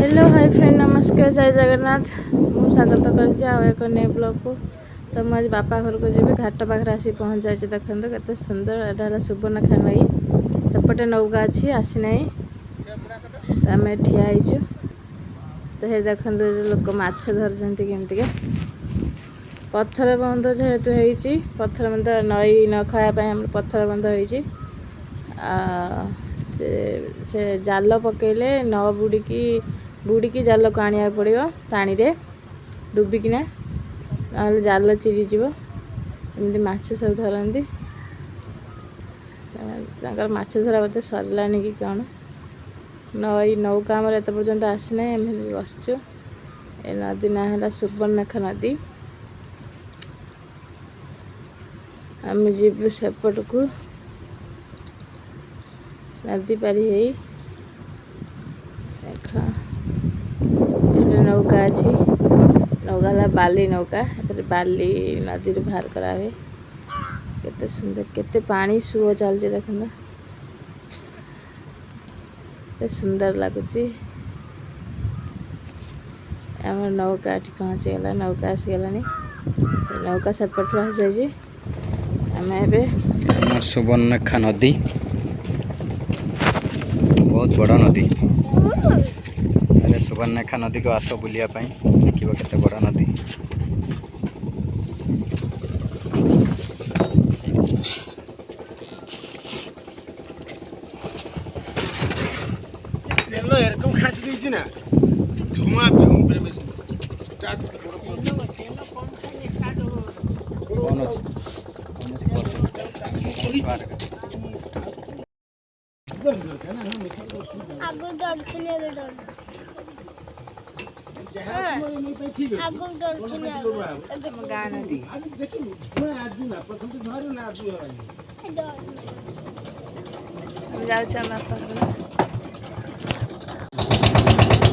Hello hi friend नमस्कार जय जगन्नाथ मु स्वागत कर नए ब्लॉग को। तो मुझे बापा घर को जी घाट पाखे आसी पहुँच जाए देखते केते सुंदर एटा सुवर्णखा नई सेपटे नौका अच्छी आसीना तो आम ठिया होइछु। तो ये देखते लोक माछ धरती केमती पत्थर बंध जेहेतु होती पत्थर बंध नई न खायापी पत्थर बंध होती से जाल पकेले न बुड़िकी जाल को आने पड़ो पानी रे डुबिकिना ना जाल चिरीज एमती माछ सब धरती माछ धरा बोधे सरलानी कि कौन नई नौका आमर एत पर्यंत आसीना आम बसचु। ए नदी ना है सुवर्णखा नदी। आम जीव सेपट को नदी पारी देखा नौका अच्छी नौका है बाली नौका बाली नदी बाहर करा हुए केते सुंदर केते पानी सुओ चलছে देखना सुंदर लगुच। आम नौका पहुँची गला नौका आसीगला नौका सेपट आसी जाइए आम ए सुवर्णखा नदी बहुत बड़ा नदी अरे सुवर्णखा नदी को आस बुलिया देखिए केते बड़ा नदी।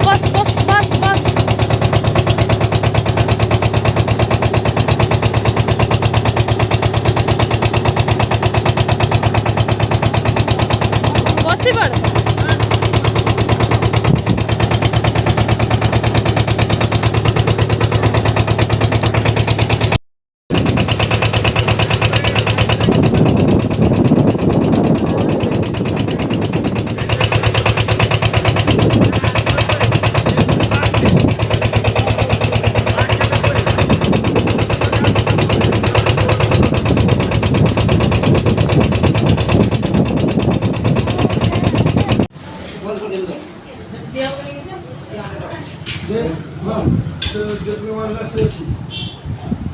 बस बस बस बस बसी पड़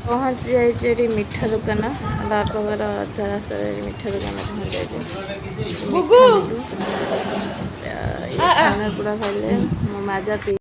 पहुँच जाए मिठा दुकान बापर अधा रास्ता मिठा दुकान पहुँच जाए पूरा खाइले मो माजा पी